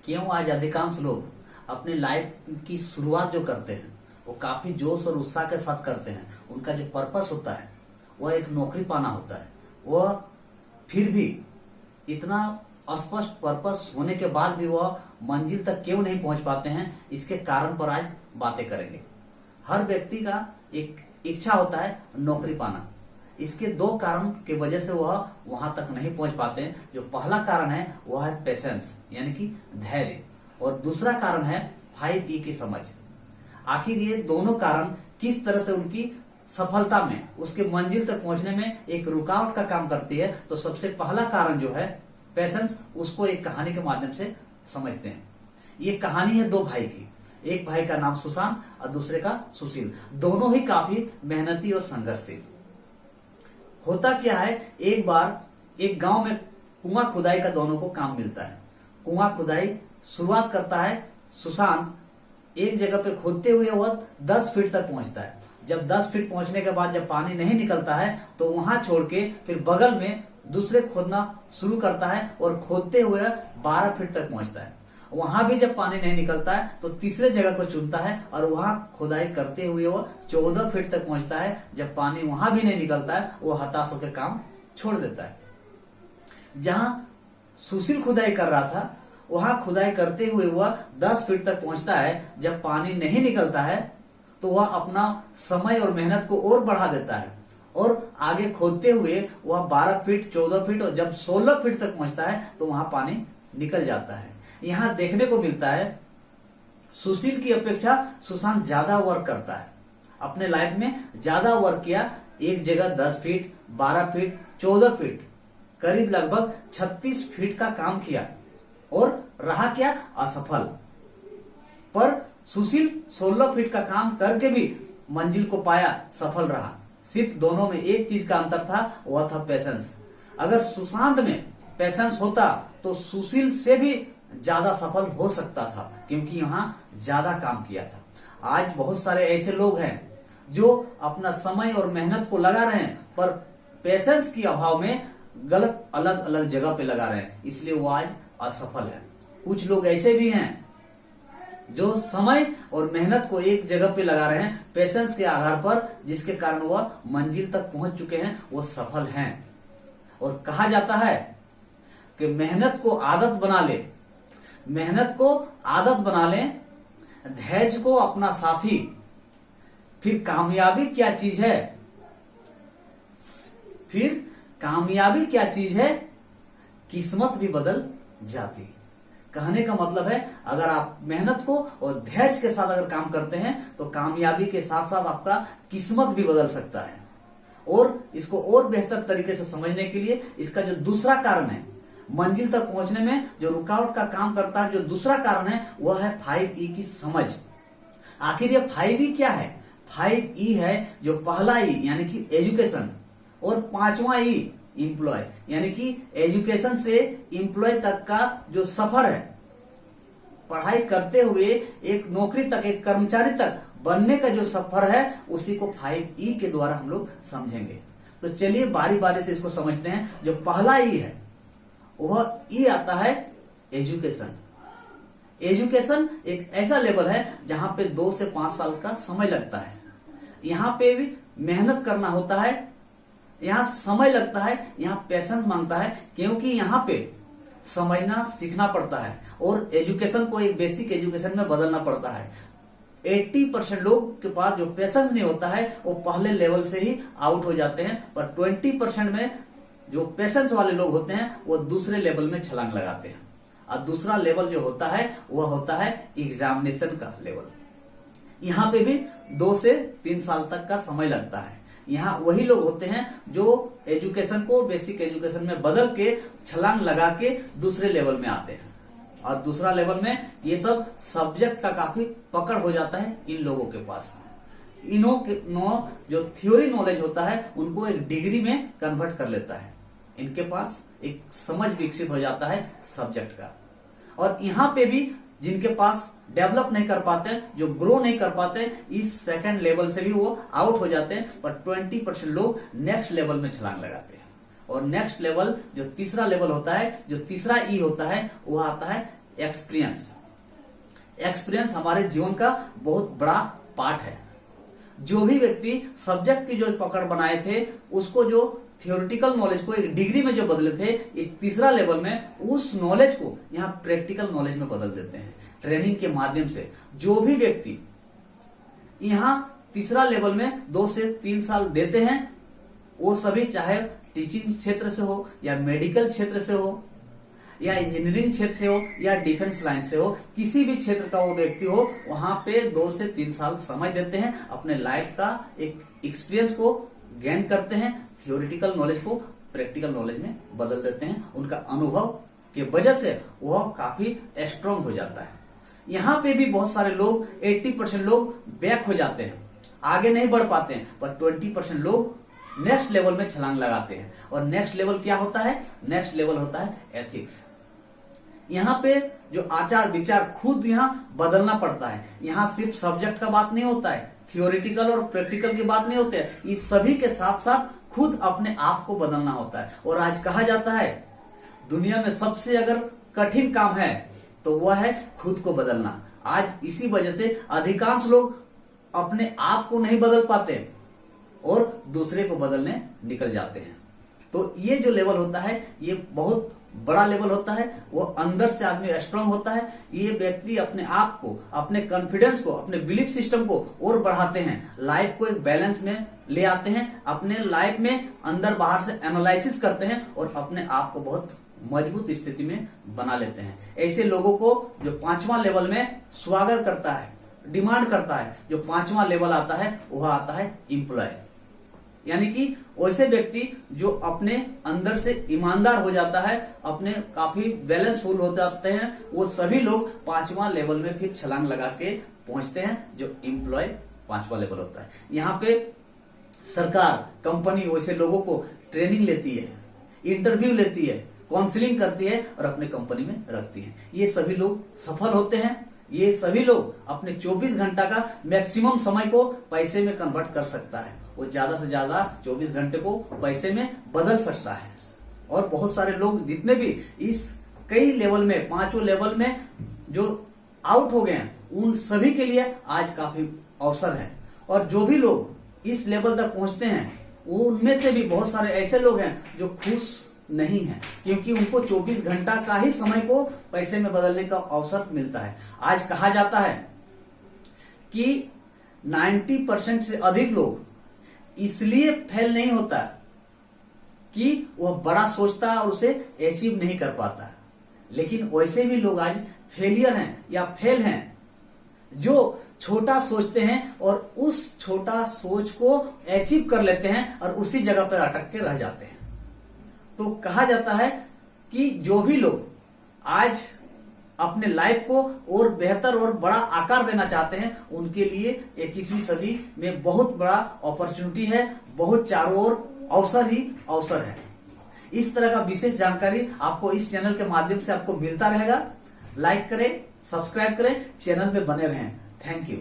क्यों आज अधिकांश लोग अपने लाइफ की शुरुआत जो करते हैं वो काफी जोश और उत्साह के साथ करते हैं। उनका जो पर्पस होता है वह एक नौकरी पाना होता है। वह फिर भी इतना स्पष्ट पर्पस होने के बाद भी वह मंजिल तक क्यों नहीं पहुंच पाते हैं, इसके कारण पर आज बातें करेंगे। हर व्यक्ति का एक इच्छा होता है नौकरी पाना। इसके दो कारण की वजह से वह वहां तक नहीं पहुंच पाते हैं। जो पहला कारण है वह है पेशेंस यानी कि धैर्य, और दूसरा कारण है 5E की समझ। आखिर ये दोनों कारण किस तरह से उनकी सफलता में, उसके मंजिल तक पहुंचने में एक रुकावट का काम करती है, तो सबसे पहला कारण जो है पेशेंस, उसको एक कहानी के माध्यम से समझते हैं। ये कहानी है दो भाई की। एक भाई का नाम सुशांत और दूसरे का सुशील। दोनों ही काफी मेहनती और संघर्षशील। होता क्या है, एक बार एक गांव में कुआं खुदाई का दोनों को काम मिलता है। कुआं खुदाई शुरुआत करता है सुशांत। एक जगह पे खोदते हुए वह 10 फीट तक पहुंचता है। जब 10 फीट पहुंचने के बाद जब पानी नहीं निकलता है तो वहां छोड़ के फिर बगल में दूसरे खोदना शुरू करता है और खोदते हुए 12 फीट तक पहुंचता है। वहां भी जब पानी नहीं निकलता है तो तीसरे जगह को चुनता है और वहां खुदाई करते हुए वो 14 फीट तक पहुंचता है। जब पानी वहां भी नहीं निकलता है वो हताश होकर काम छोड़ देता है। जहां सुशील खुदाई कर रहा था वहां खुदाई करते हुए वह 10 फीट तक पहुंचता है। जब पानी नहीं निकलता है तो वह अपना समय और मेहनत को और बढ़ा देता है और आगे खोदते हुए वह 12 फीट, 14 फीट और जब 16 फीट तक पहुंचता है तो वहां पानी निकल जाता है। यहां देखने को मिलता है सुशील की अपेक्षा सुशांत ज्यादा वर्क करता है। अपने लाइफ में ज्यादा वर्क किया। एक जगह 10 फीट, 12 फीट, 14 फीट, करीब लगभग 36 फीट का काम किया और रहा क्या, असफल। पर सुशील 16 फीट का काम करके भी मंजिल को पाया, सफल रहा। सिर्फ दोनों में एक चीज का अंतर था, वह था पेशेंस। अगर सुशांत में पेशेंस होता तो सुशील से भी ज्यादा सफल हो सकता था, क्योंकि यहां ज्यादा काम किया था। आज बहुत सारे ऐसे लोग हैं जो अपना समय और मेहनत को लगा रहे हैं पर पेशेंस के अभाव में गलत अलग अलग जगह पे लगा रहे हैं, इसलिए वो आज असफल है। कुछ लोग ऐसे भी हैं जो समय और मेहनत को एक जगह पे लगा रहे हैं पेशेंस के आधार पर, जिसके कारण वह मंजिल तक पहुंच चुके हैं, वो सफल हैं। और कहा जाता है कि मेहनत को आदत बना ले, मेहनत को आदत बना ले, धैर्य को अपना साथी, फिर कामयाबी क्या चीज है, फिर कामयाबी क्या चीज है, किस्मत भी बदल जाती। कहने का मतलब है अगर आप मेहनत को और धैर्य के साथ अगर काम करते हैं तो कामयाबी के साथ साथ आपका किस्मत भी बदल सकता है। और इसको और बेहतर तरीके से समझने के लिए इसका जो दूसरा कारण है, मंजिल तक पहुंचने में जो रुकावट का काम करता है, जो दूसरा कारण है वह है 5E की समझ। आखिर ये 5E क्या है? 5E है जो पहला E यानी कि एजुकेशन और 5वां E एम्प्लॉय यानी कि एजुकेशन से एम्प्लॉय तक का जो सफर है, पढ़ाई करते हुए एक नौकरी तक, एक कर्मचारी तक बनने का जो सफर है, उसी को 5E के द्वारा हम लोग समझेंगे। तो चलिए बारी बारी से इसको समझते हैं। जो पहला E है वह E आता है एजुकेशन। एजुकेशन एक ऐसा लेवल है जहां पे 2 से 5 साल का समय लगता है। यहां पे भी मेहनत करना होता है, यहां समय लगता है, यहां पेशेंस मांगता है, क्योंकि यहां पे समझना सीखना पड़ता है और एजुकेशन को एक बेसिक एजुकेशन में बदलना पड़ता है। 80% लोग के पास जो पेशेंस नहीं होता है वो पहले लेवल से ही आउट हो जाते हैं, पर 20% में जो पेशेंस वाले लोग होते हैं वो दूसरे लेवल में छलांग लगाते हैं। और दूसरा लेवल जो होता है वह होता है एग्जामिनेशन का लेवल। यहाँ पे भी 2 से 3 साल तक का समय लगता है। यहाँ वही लोग होते हैं जो एजुकेशन को बेसिक एजुकेशन में बदल के छलांग लगा के दूसरे लेवल में आते हैं। और दूसरा लेवल में ये सब सब्जेक्ट का काफी पकड़ हो जाता है इन लोगों के पास। इनो जो थ्योरी नॉलेज होता है उनको एक डिग्री में कन्वर्ट कर लेता है। इनके पास एक समझ विकसित हो जाता है सब्जेक्ट का। और यहाँ पे भी जिनके पास डेवलप नहीं कर पाते, जो ग्रो नहीं कर पाते, इस सेकंड लेवल से भी वो आउट हो जाते हैं, पर 20% लोग नेक्स्ट लेवल में छलांग लगाते हैं। और नेक्स्ट लेवल जो तीसरा लेवल होता है, जो तीसरा ई होता है, वो आता है एक्सपीरियंस। एक्सपीरियंस हमारे जीवन का बहुत बड़ा पार्ट है। जो भी व्यक्ति सब्जेक्ट की जो पकड़ बनाए थे, उसको जो थियोरिटिकल नॉलेज को एक डिग्री में जो बदले थे, इस तीसरा लेवल में उस नॉलेज को यहाँ प्रैक्टिकल नॉलेज में बदल देते हैं ट्रेनिंग के माध्यम से। जो भी व्यक्ति यहाँ तीसरा लेवल में 2 से 3 साल देते हैं, वो सभी चाहे टीचिंग क्षेत्र से हो या मेडिकल क्षेत्र से हो या इंजीनियरिंग क्षेत्र से हो या डिफेंस लाइन से हो, किसी भी क्षेत्र का वो व्यक्ति हो, वहां पे 2 से 3 साल समय देते हैं, अपने लाइफ का एक एक्सपीरियंस को गेन करते हैं, थियोरिटिकल नॉलेज को प्रैक्टिकल नॉलेज में बदल देते हैं। उनका अनुभव के वजह से वह काफी स्ट्रांग हो जाता है। यहाँ पे भी बहुत सारे लोग 80% लोग बैक हो जाते हैं, आगे नहीं बढ़ पाते हैं, पर 20% लोग नेक्स्ट लेवल में छलांग लगाते हैं। और नेक्स्ट लेवल क्या होता है? नेक्स्ट लेवल होता है एथिक्स। यहाँ पे जो आचार विचार खुद यहाँ बदलना पड़ता है। यहाँ सिर्फ सब्जेक्ट का बात नहीं होता है, थियोरिटिकल और प्रैक्टिकल की बात नहीं होती है, इस सभी के साथ साथ खुद अपने आप को बदलना होता है। और आज कहा जाता है दुनिया में सबसे अगर कठिन काम है तो वह है खुद को बदलना। आज इसी वजह से अधिकांश लोग अपने आप को नहीं बदल पाते और दूसरे को बदलने निकल जाते हैं। तो ये जो लेवल होता है ये बहुत बड़ा लेवल होता है। वो अंदर से आदमी स्ट्रांग होता है। ये व्यक्ति अपने आप को, अपने कॉन्फिडेंस को, अपने बिलीफ सिस्टम को और बढ़ाते हैं, लाइफ को एक बैलेंस में ले आते हैं, अपने लाइफ में अंदर बाहर से एनालिसिस करते हैं और अपने आप को बहुत मजबूत स्थिति में बना लेते हैं। ऐसे लोगों को जो 5वां लेवल में स्वागत करता है, डिमांड करता है, जो 5वां लेवल आता है वह आता है एम्प्लॉय। यानी कि वैसे व्यक्ति जो अपने अंदर से ईमानदार हो जाता है, अपने काफी बैलेंसफुल हो जाते हैं, वो सभी लोग 5वां लेवल में फिर छलांग लगा के पहुंचते हैं, जो एम्प्लॉय 5वां लेवल होता है। यहाँ पे सरकार, कंपनी वैसे लोगों को ट्रेनिंग लेती है, इंटरव्यू लेती है, काउंसलिंग करती है और अपने कंपनी में रखती है। ये सभी लोग सफल होते हैं। ये सभी लोग अपने 24 घंटा का मैक्सिमम समय को पैसे में कन्वर्ट कर सकता है। वो ज्यादा से ज्यादा 24 घंटे को पैसे में बदल सकता है। और बहुत सारे लोग जितने भी इस कई लेवल में, 5वें लेवल में जो आउट हो गए हैं, उन सभी के लिए आज काफी अवसर है। और जो भी लोग इस लेवल तक पहुंचते हैं, वो उनमें से भी बहुत सारे ऐसे लोग हैं जो खुश नहीं है, क्योंकि उनको 24 घंटा का ही समय को पैसे में बदलने का अवसर मिलता है। आज कहा जाता है कि 90% से अधिक लोग इसलिए फेल नहीं होता कि वह बड़ा सोचता और उसे अचीव नहीं कर पाता, लेकिन वैसे भी लोग आज फेलियर हैं या फेल हैं जो छोटा सोचते हैं और उस छोटा सोच को अचीव कर लेते हैं और उसी जगह पर अटक के रह जाते हैं। तो कहा जाता है कि जो भी लोग आज अपने लाइफ को और बेहतर और बड़ा आकार देना चाहते हैं, उनके लिए 21वीं सदी में बहुत बड़ा अपॉर्चुनिटी है, बहुत चारों ओर अवसर ही अवसर है। इस तरह का विशेष जानकारी आपको इस चैनल के माध्यम से आपको मिलता रहेगा। लाइक करें, सब्सक्राइब करें, चैनल में बने रहें। Thank you.